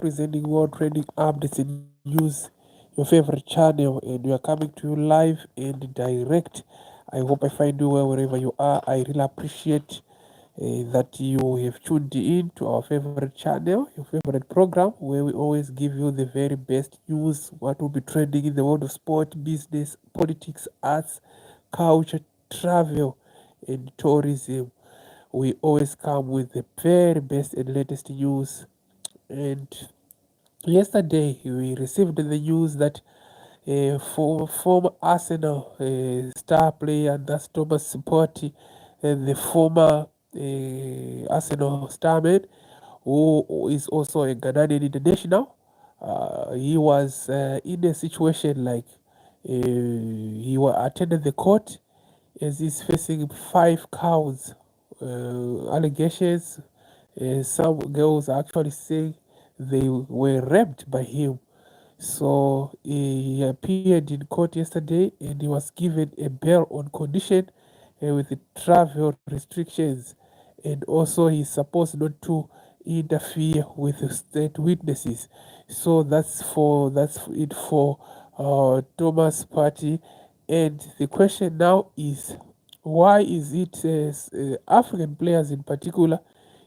presenting World Trending Updates and News, your favorite channel, and we are coming to you live and direct. I hope I find you well wherever you are. I really appreciate that you have tuned in to our favorite channel, your favorite program, where we always give you the very best news, what will be trending in the world of sport, business, politics, arts, culture, travel, and tourism. We always come with the very best and latest news. And yesterday, we received the news that former Arsenal star player, that's Thomas Partey, and the former Arsenal starman, who is also a Ghanaian international. He was in a situation like attended the court as he's facing 5 counts, allegations. Some girls are actually saying they were raped by him. So he appeared in court yesterday and he was given a bail on condition with the travel restrictions, and also he's supposed not to interfere with the state witnesses. So that's it for Thomas Partey. And the question now is, why is it African players in particular,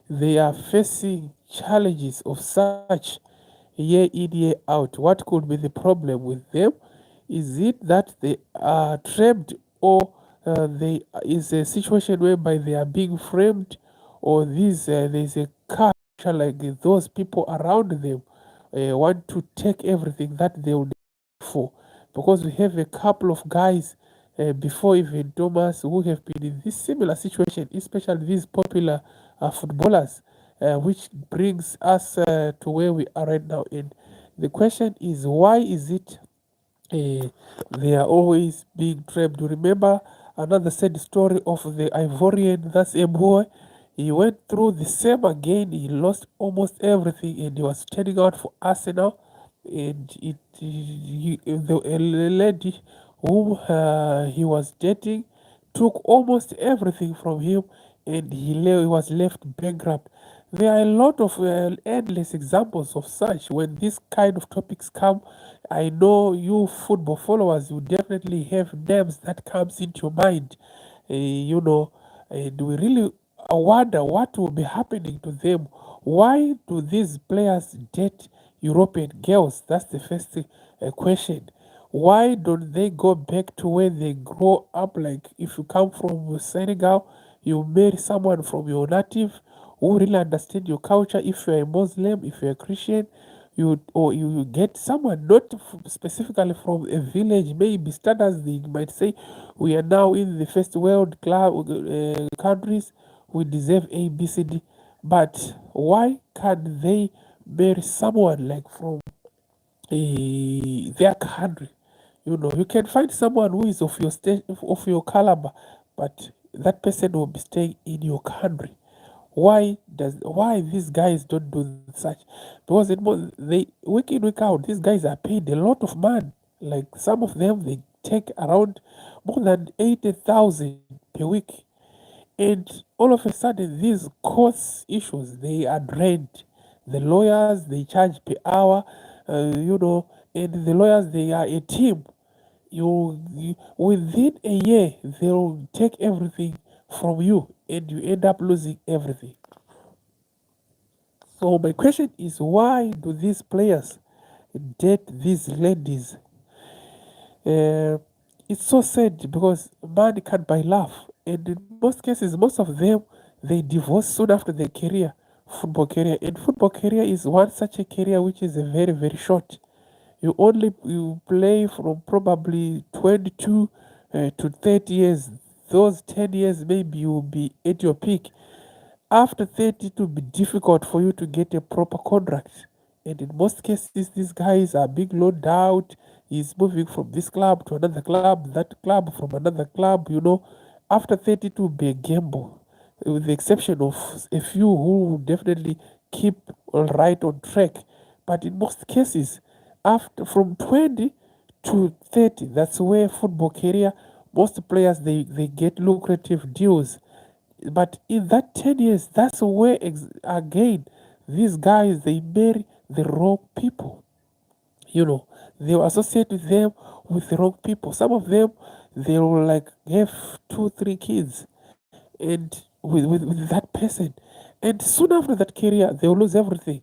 they are facing challenges of such year in, year out? What could be the problem with them? Is it that they are trapped, or they is a situation whereby they are being framed, or there's a culture like those people around them want to take everything that they would for? Because we have a couple of guys before even Thomas who have been in this similar situation, especially these popular footballers, which brings us to where we are right now. And the question is, why is it they are always being trapped? Remember another sad story of the Ivorian, that's Eboy. He went through the same again. He lost almost everything, and he was turning out for Arsenal. And a lady whom he was dating took almost everything from him, and he was left bankrupt. There are a lot of endless examples of such. When these kind of topics come, I know you football followers, you definitely have names that comes into your mind, and we really wonder what will be happening to them. Why do these players date European girls? That's the first question. Why don't they go back to where they grow up? Like if you come from Senegal, you marry someone from your native who really understand your culture. If you're a Muslim, if you're a Christian, you get someone not specifically from a village, maybe standards they might say we are now in the first world club countries, we deserve A, B, C, D. But why can't they marry someone like from their country? You can find someone who is of your state, of your caliber, but that person will be staying in your country. Why these guys don't do such? Because they week in, week out, these guys are paid a lot of money. Like some of them, they take around more than 80,000 per week, and all of a sudden these cost issues, they are drained. The lawyers, they charge per hour, and the lawyers, they are a team. Within a year, they'll take everything from you, and you end up losing everything. So my question is, why do these players date these ladies? Uh, it's so sad because money can't buy love, and in most cases, most of them, they divorce soon after their career, football career. And football career is one such a career which is a very short. You play from probably 22 to 30 years. Those 10 years, maybe you'll be at your peak. After 30, it will be difficult for you to get a proper contract. And in most cases, these guys are being loaned out. He's moving from this club to another club, that club from another club. After 30, it will be a gamble, with the exception of a few who will definitely keep right on track. But in most cases, after from 20 to 30, that's where football career, most players, they get lucrative deals. But in that 10 years, that's where again these guys, they marry the wrong people. You know, they will associate with them with the wrong people. Some of them, they will like have 2, 3 kids and with that person. And soon after that career, they will lose everything.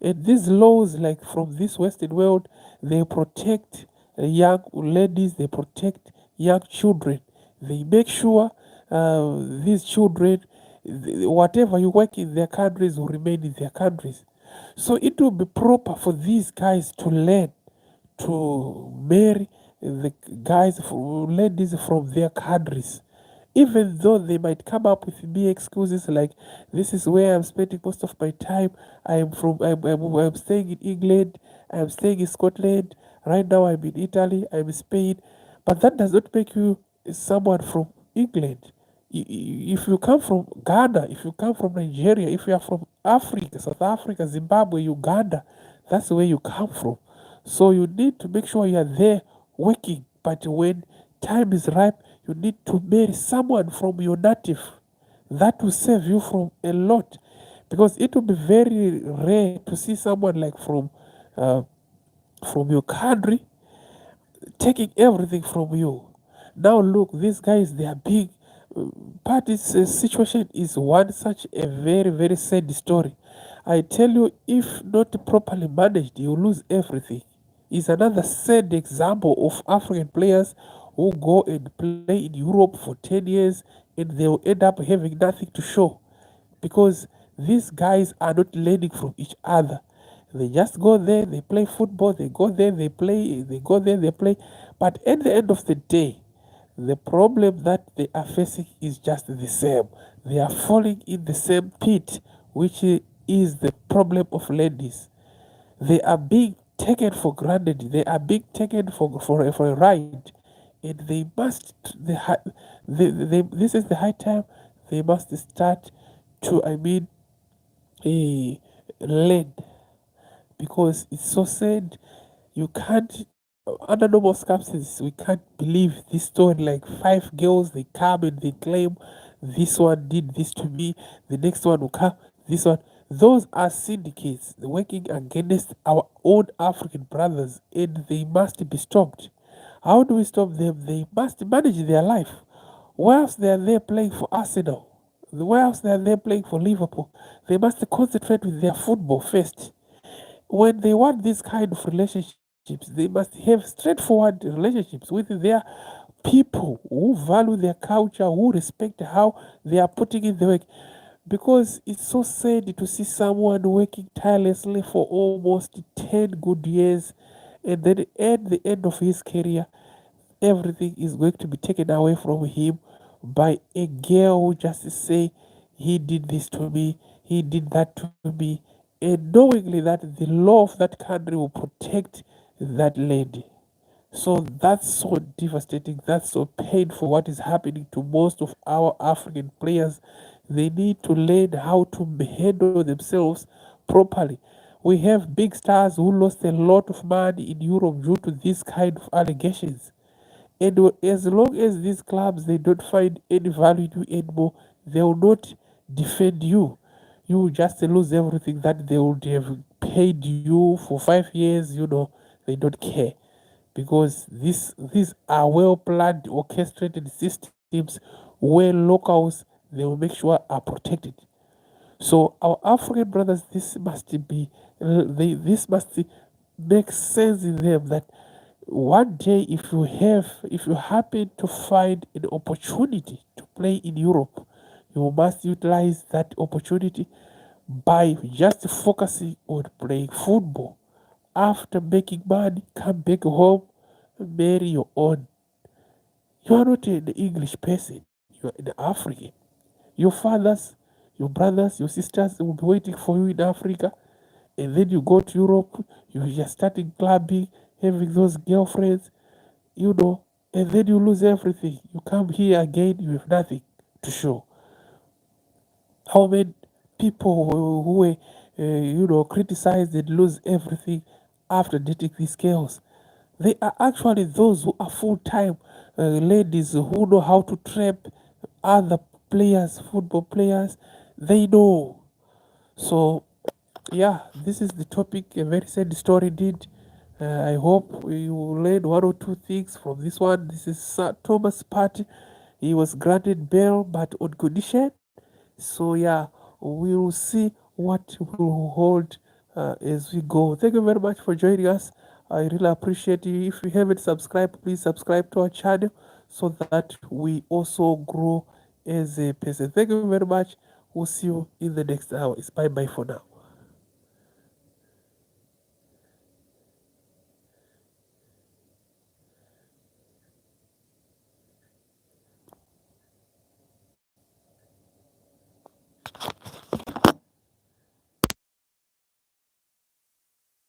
And these laws, like from this Western world, they protect young ladies, they protect young children. They make sure these children, whatever you work in their countries, will remain in their countries. So it will be proper for these guys to learn to marry the guys, ladies from their countries, even though they might come up with me excuses like, this is where I'm spending most of my time. I'm staying in England, I'm staying in Scotland, right now I'm in Italy, I'm in Spain. But that does not make you someone from England. If you come from Ghana, if you come from Nigeria, if you are from Africa, South Africa, Zimbabwe, Uganda, that's where you come from. So you need to make sure you are there working. But when time is ripe, you need to marry someone from your native. That will save you from a lot. Because it will be very rare to see someone like from your country taking everything from you. Now look, these guys, they are big. Party's situation is one such a very, very sad story. I tell you, if not properly managed, you lose everything. It's another sad example of African players who go and play in Europe for 10 years and they'll end up having nothing to show because these guys are not learning from each other. They just go there, they play football, they go there, they play, they go there, they play. But at the end of the day, the problem that they are facing is just the same. They are falling in the same pit, which is the problem of ladies. They are being taken for granted. They are being taken for a ride, and they must. This is the high time they must start to. Learn because it's so sad. You can't, under normal circumstances, we can't believe this story. Like 5 girls, they come and they claim this one did this to me, the next one will come, this one. Those are syndicates working against our own African brothers, and they must be stopped. How do we stop them? They must manage their life. Whilst they are there playing for Arsenal, whilst they are there playing for Liverpool, they must concentrate with their football first. When they want this kind of relationships, they must have straightforward relationships with their people who value their culture, who respect how they are putting in the work. Because it's so sad to see someone working tirelessly for almost 10 good years, and then at the end of his career, everything is going to be taken away from him by a girl who just say, he did this to me, he did that to me, and knowingly that the law of that country will protect that lady. So that's so devastating, that's so painful what is happening to most of our African players. They need to learn how to handle themselves properly. We have big stars who lost a lot of money in Europe due to this kind of allegations. And as long as these clubs they don't find any value in you anymore, they will not defend you. You will just lose everything that they would have paid you for 5 years. They don't care because these are well planned, orchestrated systems where locals they will make sure are protected. So our African brothers, this must make sense in them that one day if you happen to find an opportunity to play in Europe, you must utilize that opportunity by just focusing on playing football. After making money, come back home, marry your own. You are not an English person, you are an African. Your fathers, your brothers, your sisters will be waiting for you in Africa, and then you go to Europe, you just starting clubbing, having those girlfriends, and then you lose everything. You come here again, you have nothing to show. How many people who were, criticized and lose everything after dating these girls? They are actually those who are full-time ladies who know how to trap other players, football players. They know. So Yeah, this is the topic. A very sad story did. I hope you learned one or two things from this one. This is Sir Thomas Party. He was granted bail, but on condition. So yeah, we will see what will hold as we go. Thank you very much for joining us. I really appreciate you. If you haven't subscribed, please subscribe to our channel so that we also grow as a person. Thank you very much. We'll see you in the next hours. Bye bye for now.